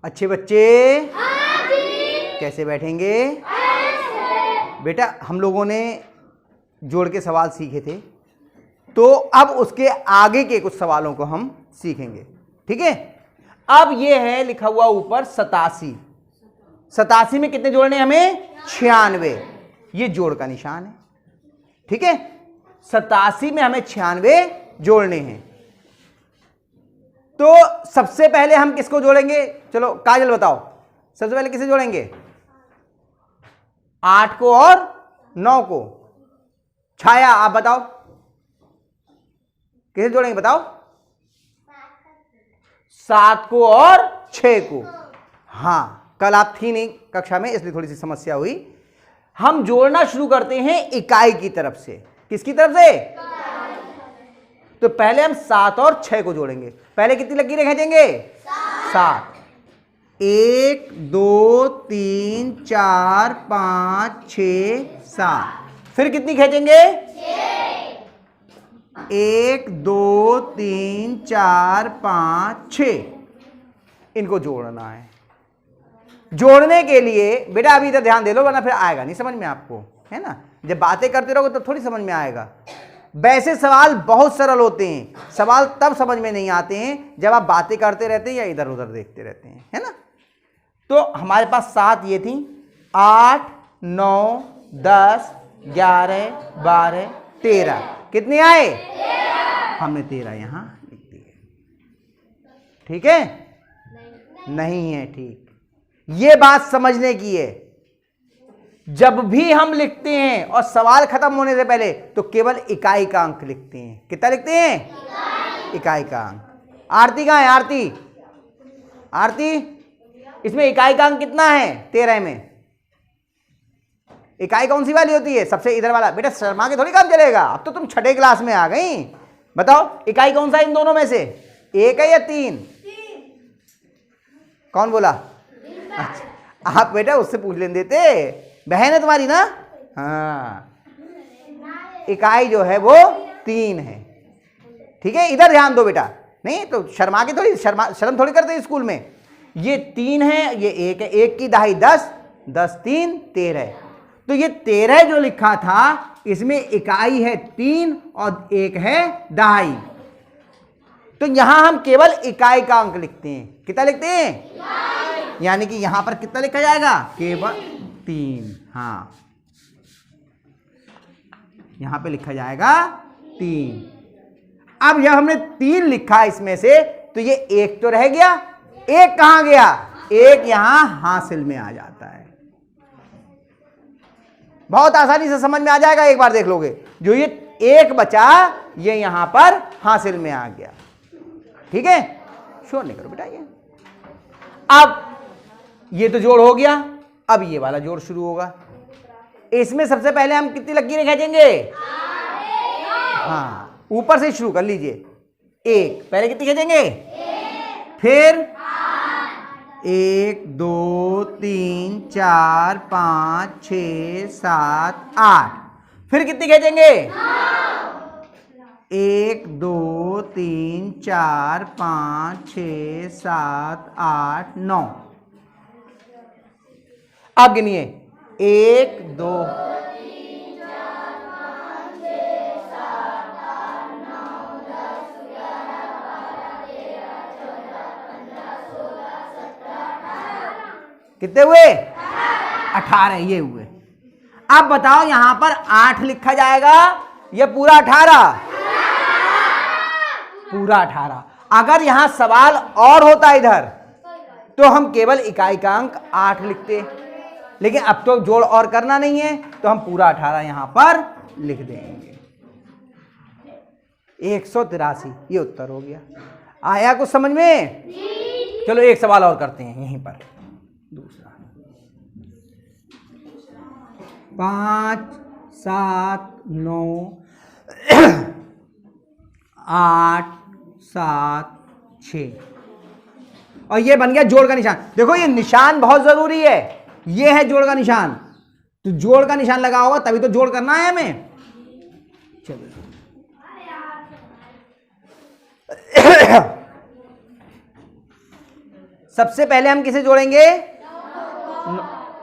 अच्छे बच्चे कैसे बैठेंगे? बेटा हम लोगों ने जोड़ के सवाल सीखे थे, तो अब उसके आगे के कुछ सवालों को हम सीखेंगे। ठीक है, अब ये है लिखा हुआ ऊपर 87। 87 में कितने जोड़ने हमें? 96। ये जोड़ का निशान है। ठीक है, 87 में हमें 96 जोड़ने हैं। तो सबसे पहले हम किसको जोड़ेंगे? चलो काजल बताओ, सबसे पहले किसे जोड़ेंगे? 8 को और 9 को। छाया आप बताओ किसे जोड़ेंगे? बताओ। 7 को और 6 को। हाँ, कल आप थी नहीं कक्षा में इसलिए थोड़ी सी समस्या हुई। हम जोड़ना शुरू करते हैं इकाई की तरफ से। किसकी तरफ से? तो पहले हम 7 और 6 को जोड़ेंगे। पहले कितनी लकीरें खींचेंगे? 7। 1 2 3 4 5 6 7। फिर कितनी खींचेंगे? 1 2 3 4 5 6। इनको जोड़ना है। जोड़ने के लिए बेटा अभी इधर ध्यान दे लो, वरना फिर आएगा नहीं समझ में आपको, है ना। जब बातें करते रहोगे तो थोड़ी समझ में आएगा। वैसे सवाल बहुत सरल होते हैं, सवाल तब समझ में नहीं आते हैं जब आप बातें करते रहते हैं या इधर उधर देखते रहते हैं, है ना। तो हमारे पास 7 ये थी, 8 9 10 11 12 13। कितने आए? हमने 13 यहां लिख दिए। ठीक है? नहीं है ठीक। ये बात समझने की है, जब भी हम लिखते हैं और सवाल खत्म होने से पहले तो केवल इकाई का अंक लिखते हैं। कितना लिखते हैं? इकाई का अंक। आरती कहां है? आरती, आरती इसमें इकाई का अंक कितना है? 13 में इकाई कौन सी वाली होती है? सबसे इधर वाला। बेटा शर्मा के थोड़ी काम चलेगा, अब तो तुम 6ठी क्लास में आ गई। बताओ इकाई कौन सा है इन दोनों में से? 1 है या 3? कौन बोला? अच्छा, आप बेटा उससे पूछ लेने देते, बहन है तुम्हारी ना। हाँ, इकाई जो है वो 3 है। ठीक है, इधर ध्यान दो बेटा। नहीं तो शर्मा के थोड़ी शर्म थोड़ी करते हैं स्कूल में। ये 3 है, ये 1 है। 1 की दहाई 10, 10 3 13। तो ये 13 जो लिखा था इसमें इकाई है 3 और 1 है दहाई। तो यहां हम केवल इकाई का अंक लिखते हैं। कितना लिखते हैं? यानी कि यहां पर कितना लिखा जाएगा? केवल 3। हाँ, यहां पे लिखा जाएगा 3। अब जब हमने 3 लिखा इसमें से तो ये 1 तो रह गया। 1 कहां गया? 1 यहां हासिल में आ जाता है। बहुत आसानी से समझ में आ जाएगा, एक बार देख लोगे। जो ये 1 बचा ये यहां पर हासिल में आ गया। ठीक है, शोर नहीं करो बेटा। ये अब ये तो जोड़ हो गया, अब ये वाला जोड़ शुरू होगा। इसमें सबसे पहले हम कितनी लकीरें खींचेंगे? हाँ, ऊपर से शुरू कर लीजिए। 1 पहले कितनी खींचेंगे? फिर 1 2 3 4 5 6 7 8। फिर कितनी खींचेंगे? 1 2 3 4 5 6 7 8 9। अब गिनिए। 1 2 3 4 5 6 7 8 9 10 11 12 13 14 15 16 17 18। कितने हुए? 18 ये हुए। अब बताओ यहां पर 8 लिखा जाएगा या पूरा 18? पूरा 18। अगर यहां सवाल और होता इधर तो हम केवल इकाई का अंक 8 लिखते, लेकिन अब तो जोड़ और करना नहीं है तो हम पूरा 18 यहां पर लिख देंगे। 183 ये उत्तर हो गया। आया कुछ समझ में? चलो एक सवाल और करते हैं यहीं पर, दूसरा। 5 7 9 8 7 6 और ये बन गया जोड़ का निशान। देखो ये निशान बहुत जरूरी है। ये है जोड़ का निशान, तो जोड़ का निशान लगा होगा तभी तो जोड़ करना है हमें। चलिए सबसे पहले हम किसे जोड़ेंगे?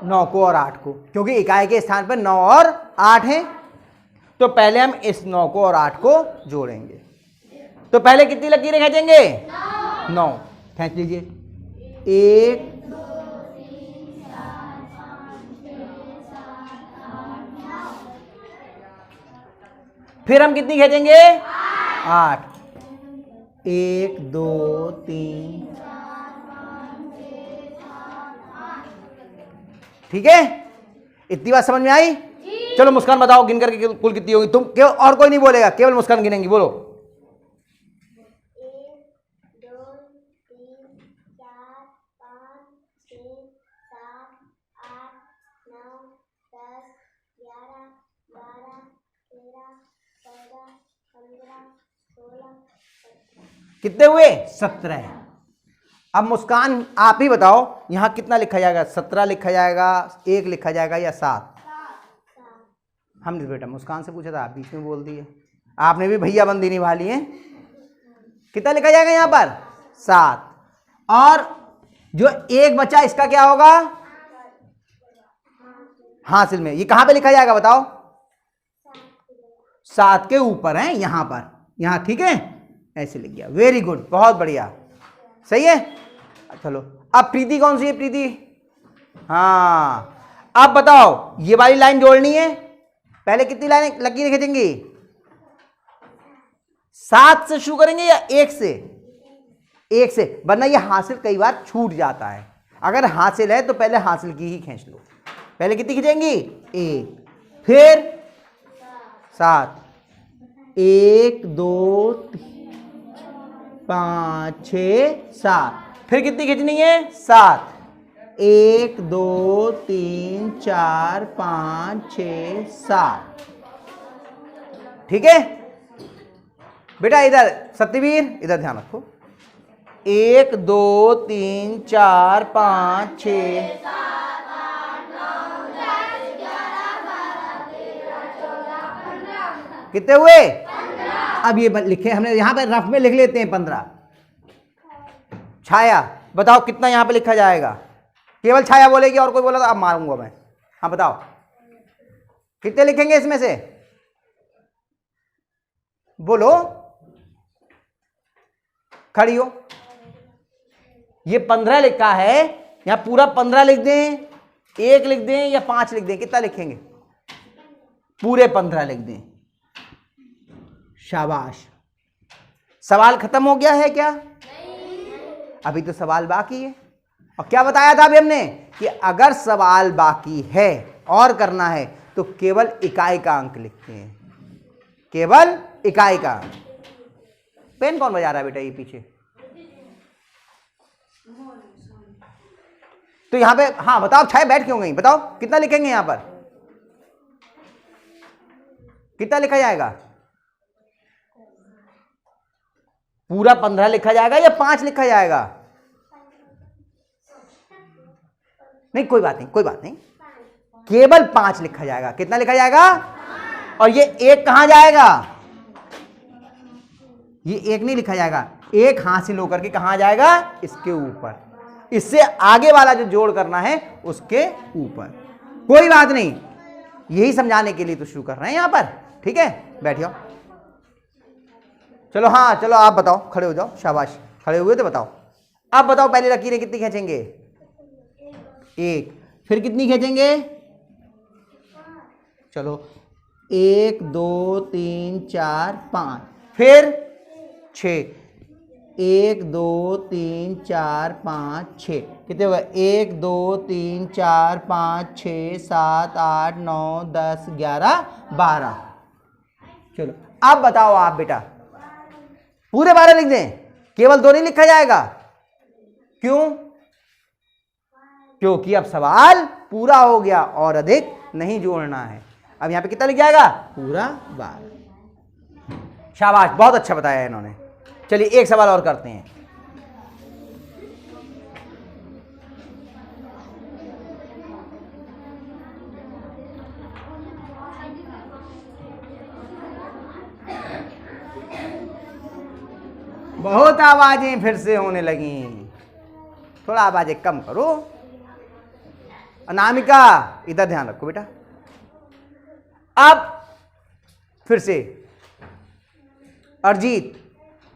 9 को और 8 को, क्योंकि इकाई के स्थान पर 9 और 8 हैं। तो पहले हम इस 9 को और 8 को जोड़ेंगे। तो पहले कितनी लकीरें खींचेंगे? 9 खींच लीजिए। 1 फिर हम कितनी खींचेंगे? 8। 1 2 3। ठीक है, इतनी बात समझ में आई? चलो मुस्कान बताओ गिन करके कुल कितनी होगी। तुम केवल, और कोई नहीं बोलेगा, केवल मुस्कान गिनेंगी। बोलो। 1 2 3 4 5 6 7 8 9 10 11 12 13 14 15 16 17। कितने हुए? 17। अब मुस्कान आप ही बताओ, यहां कितना लिखा जाएगा? 17 लिखा जाएगा, 1 लिखा जाएगा या 7? हमने बेटा मुस्कान से पूछा था, आप बीच में बोल दिए। आपने भी भैया बंदी निभा ली है। कितना लिखा जाएगा यहां पर? 7। और जो 1 बचा इसका क्या होगा? हासिल में। ये कहां पे लिखा जाएगा बताओ? 7 के ऊपर है, यहां पर, यहां। ठीक है, ऐसे लिख गया। वेरी गुड, बहुत बढ़िया, सही है। चलो अब प्रीति कौन सी है? प्रीति, हाँ। अब बताओ, ये वाली लाइन जोड़नी है। पहले कितनी लाइन लकीरें खींचेंगी? 7 से शुरू करेंगे या 1 से? 1 से, वरना ये हासिल कई बार छूट जाता है। अगर हासिल है तो पहले हासिल की ही खींच लो। पहले कितनी खींचेंगी? 1, फिर 7। 1 2 3 5 6 7। फिर कितनी खींचनी है? 7। 1 2 3 4 5 6 7। ठीक है बेटा, इधर सत्यवीर, इधर ध्यान रखो। 1 2 3 4 5 6 कितने हुए? 15। अब ये लिखे हमने, यहां पे रफ में लिख लेते हैं 15। छाया बताओ कितना यहां पे लिखा जाएगा? केवल छाया बोलेगी, और कोई बोला तो अब मारूंगा मैं। हाँ बताओ कितने लिखेंगे इसमें से? बोलो, खड़ी हो। ये 15 लिखा है, यहां पूरा 15 लिख दें, 1 लिख दें या 5 लिख दें? कितना लिखेंगे? पूरे 15 लिख दें। शाबाश। सवाल खत्म हो गया है क्या? अभी तो सवाल बाकी है। और क्या बताया था अभी हमने कि अगर सवाल बाकी है और करना है तो केवल इकाई का अंक लिखते हैं, केवल इकाई का। पेन कौन बजा रहा है बेटा ये पीछे? तो यहां पे, हाँ बताओ, छाया बैठ क्यों गई? बताओ कितना लिखेंगे यहां पर? कितना लिखा जाएगा? पूरा 15 लिखा जाएगा या 5 लिखा जाएगा? नहीं कोई बात नहीं, कोई बात नहीं, केवल 5 लिखा जाएगा। कितना लिखा जाएगा? और ये 1 कहां जाएगा? ये 1 नहीं लिखा जाएगा, 1 हासिल होकर के कहां जाएगा? इसके ऊपर। इससे आगे वाला जो जोड़ करना है उसके ऊपर। कोई बात नहीं, यही समझाने के लिए तो शुरू कर रहे हैं यहां पर। ठीक है, बैठियो। चलो, हाँ चलो आप बताओ, खड़े हो जाओ। शाबाश, खड़े हुए तो बताओ। अब बताओ पहले लकीरें कितनी खींचेंगे? 1। फिर कितनी खींचेंगे? चलो 1 2 3 4 5। फिर 6। 1 2 3 4 5 6। कितने हुए? 1 2 3 4 5 6 7 8 9 10 11 12। चलो अब बताओ आप बेटा, पूरे 12 लिख दें? केवल 2 नहीं लिखा जाएगा। क्यों? क्योंकि अब सवाल पूरा हो गया और अधिक नहीं जोड़ना है। अब यहां पे कितना लिख जाएगा? पूरा 12। शाबाश, बहुत अच्छा बताया इन्होंने। चलिए एक सवाल और करते हैं। बहुत आवाजें फिर से होने लगी। थोड़ा आवाज़ कम करो। अनामिका इधर ध्यान रखो बेटा। अब फिर से अरजीत,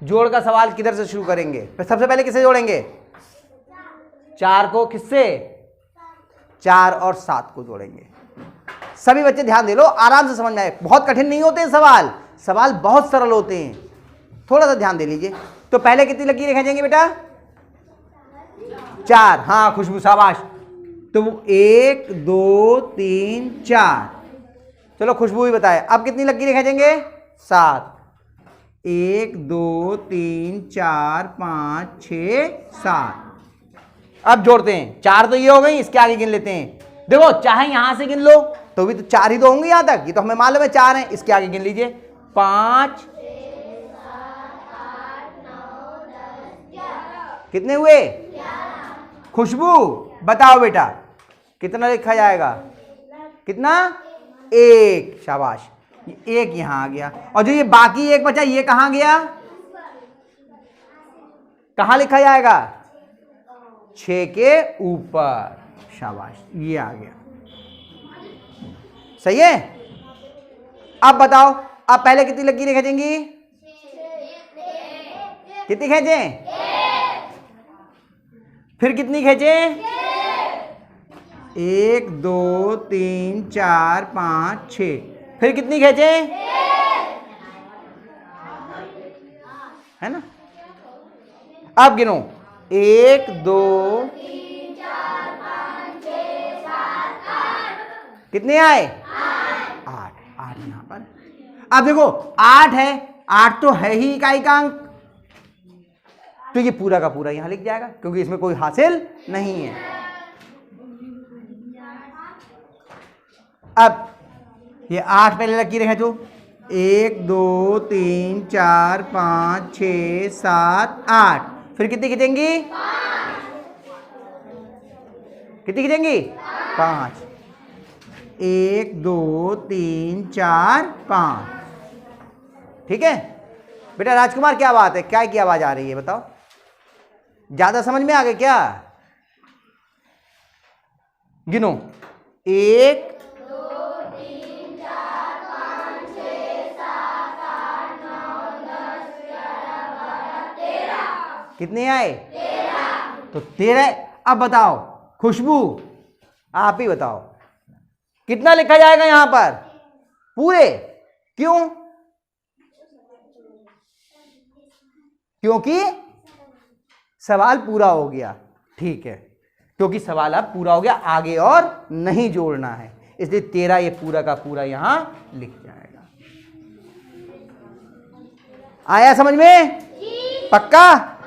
जोड़ का सवाल किधर से शुरू करेंगे? सबसे पहले किसे जोड़ेंगे? 4 को किससे? 4 और 7 को जोड़ेंगे। सभी बच्चे ध्यान दे लो, आराम से समझ में आए, बहुत कठिन नहीं होते सवाल, सवाल बहुत सरल होते हैं, थोड़ा सा ध्यान दे लीजिए। तो पहले कितनी लकीरें खींचेंगे बेटा? 4। हाँ खुशबू शाबाश। तो 1 2 3 4। चलो खुशबू ही बताए, अब कितनी लकीरें खींचेंगे? 7। 1 2 3 4 5 6 7। अब जोड़ते हैं। 4 तो ये हो गई, इसके आगे गिन लेते हैं। देखो चाहे यहां से गिन लो तो भी तो 4 ही तो होंगे यहां तक, ये तो हमें मालूम है 4 हैं। इसके आगे गिन लीजिए 5 कितने हुए? खुशबू बताओ बेटा कितना लिखा जाएगा? कितना? 1। शाबाश, 1 यहां आ गया। और जो ये बाकी 1 बचा ये कहां गया? कहां लिखा जाएगा? 6 के ऊपर। शाबाश, ये आ गया। सही है। अब बताओ, अब पहले कितनी लकीरें खींचेंगी? कितनी खींचें? फिर कितनी खींचें? 1 2 3 4 5 6। फिर कितनी खींचें? है ना। अब गिनो 1 2 3 4 5 6 7 8। कितने आए? 8 यहां पर। अब देखो 8 है, 8 तो है ही इकाई का अंक, तो ये पूरा का पूरा यहां लिख जाएगा क्योंकि इसमें कोई हासिल नहीं है। अब ये 8 पहले लकीरें हैं जो 1 2 3 4 5 6 7 8। फिर कितनी खींचेंगी? कितनी खींचेंगी? 5। 1 2 3 4 5। ठीक है बेटा। राजकुमार क्या बात है, क्या की आवाज आ रही है बताओ? ज्यादा समझ में आ गए क्या? गिनो 1 2 3 4 5 6 7 8 9 10 11 12 13। कितने आए? 13। तो 13। अब बताओ खुशबू, आप ही बताओ कितना लिखा जाएगा यहां पर? पूरे। क्यों? क्योंकि सवाल पूरा हो गया। ठीक है, क्योंकि सवाल अब पूरा हो गया, आगे और नहीं जोड़ना है, इसलिए 13 ये पूरा का पूरा यहां लिख जाएगा। आया समझ में? पक्का?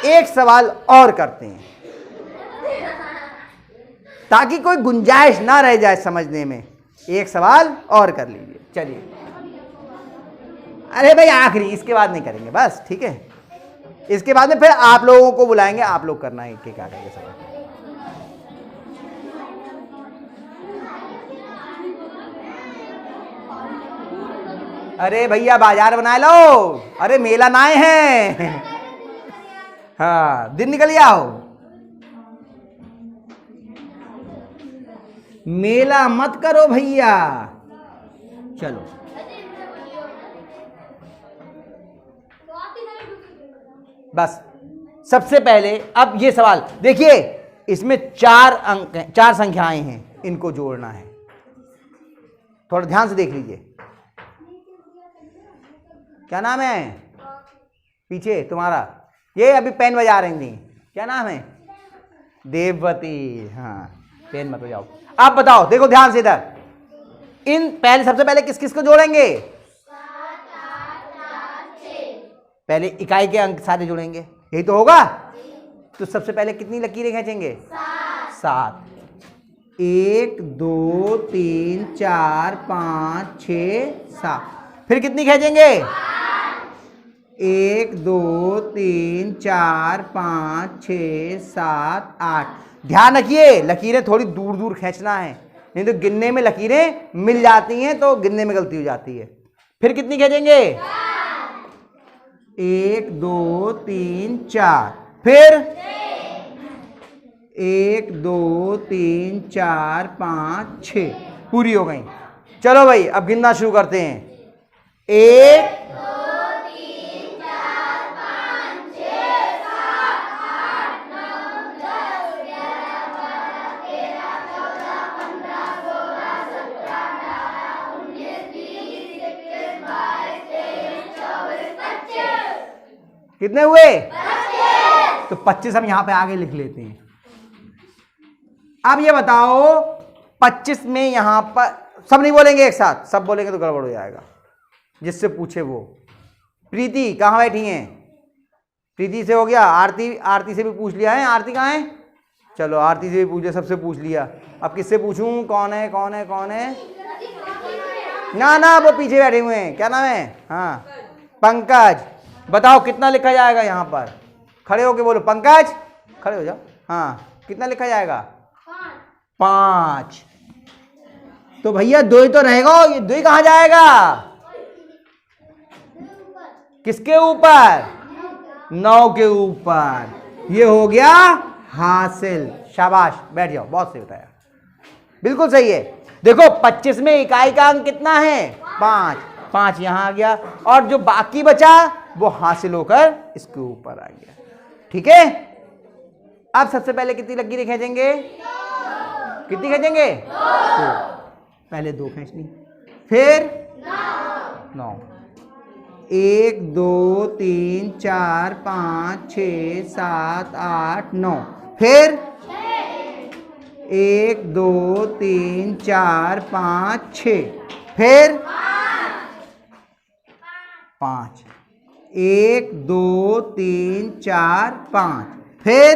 एक सवाल और करते हैं ताकि कोई गुंजाइश ना रह जाए समझने में। एक सवाल और कर लीजिए। चलिए, अरे भाई आखिरी, इसके बाद नहीं करेंगे बस, ठीक है। इसके बाद में फिर आप लोगों को बुलाएंगे, आप लोग करना है एक एक आगे सवाल। अरे भैया बाजार बना लो, अरे मेला ना आए हैं। हाँ दिन निकल आओ, मेला मत करो भैया। चलो बस सबसे पहले अब ये सवाल देखिए, इसमें 4 अंक हैं, 4 संख्याएं हैं, इनको जोड़ना है। थोड़ा ध्यान से देख लीजिए। क्या नाम है पीछे तुम्हारा? ये अभी पेन बजा रही थी, क्या नाम है? देववती। हाँ पेन मत बजाओ। आप बताओ, देखो ध्यान से इधर, इन पहले सबसे पहले किस किस को जोड़ेंगे? 7 8 4 6। पहले इकाई के अंक सारे जोड़ेंगे, यही तो होगा। तो सबसे पहले कितनी लकीरें खींचेंगे? 7। 1 2 3 4 5 6 7। फिर कितनी खींचेंगे? 1 2 3 4 5 6 7 8। ध्यान रखिए लकीरें थोड़ी दूर दूर खींचना है, नहीं तो गिनने में लकीरें मिल जाती हैं तो गिनने में गलती हो जाती है। फिर कितनी खींचेंगे? 1 2 3 4। फिर 1 2 3 4 5 6 पूरी हो गई। चलो भाई अब गिनना शुरू करते हैं। 1 कितने हुए? 25। तो 25 हम यहां पे आगे लिख लेते हैं। अब ये बताओ 25 में यहां पर सब नहीं बोलेंगे एक साथ, सब बोलेंगे तो गड़बड़ हो जाएगा। जिससे पूछे वो। प्रीति कहां बैठी हैं? प्रीति से हो गया। आरती से भी पूछ लिया है। आरती कहां है? चलो आरती से भी पूछ लिया, सबसे पूछ लिया। अब किससे पूछूं? कौन है कौन है कौन है? ना वो पीछे बैठे हुए हैं। क्या नाम है? हाँ पंकज। बताओ कितना लिखा जाएगा यहां पर? खड़े होके बोलो पंकज, खड़े हो जाओ। हाँ कितना लिखा जाएगा? 5। तो भैया 2 ही तो रहेगा। ये 2 ही कहां जाएगा? किसके ऊपर? 9 के ऊपर। ये हो गया हासिल। शाबाश, बैठ जाओ। बहुत सही बताया, बिल्कुल सही है। देखो 25 में इकाई का अंक कितना है? 5। 5 यहां आ गया और जो बाकी बचा वो हासिल होकर इसके ऊपर आ गया। ठीक है। अब सबसे पहले कितनी लकीरें खींचेंगे? कितनी खींचेंगे? 2। पहले 2 खींच ली, फिर 9। 1 2 3 4 5 6 7 8 9। फिर 1 2 3 4 5 6। फिर 5। 1 2 3 4 5। फिर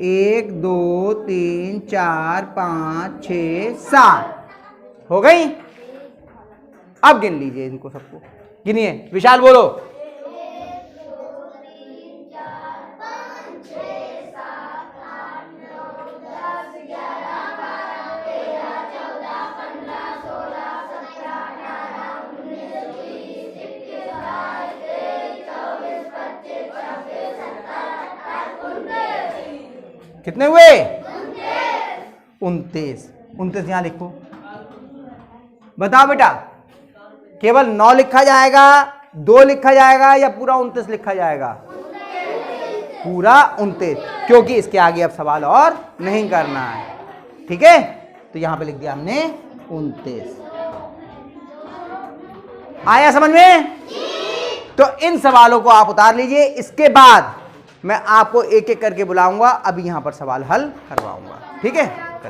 1 2 3 4 5 6 7 हो गई। अब गिन लीजिए इनको सबको। गिनिए। विशाल बोलो। 1 2 3 4 5 6 7 8 9 10 11 12 13 14 15 16 17 18 19 20 21 22 23 24 25 26 27 28 29। कितने हुए? 29। 29 यहां लिखो। बताओ बेटा, केवल 9 लिखा जाएगा, 2 लिखा जाएगा या पूरा 29 लिखा जाएगा? पूरा 29, क्योंकि इसके आगे अब सवाल और नहीं करना है। ठीक है, तो यहां पे लिख दिया हमने 29। आया समझ में? तो इन सवालों को आप उतार लीजिए। इसके बाद मैं आपको एक एक करके बुलाऊंगा, अभी यहां पर सवाल हल करवाऊंगा। ठीक है, कर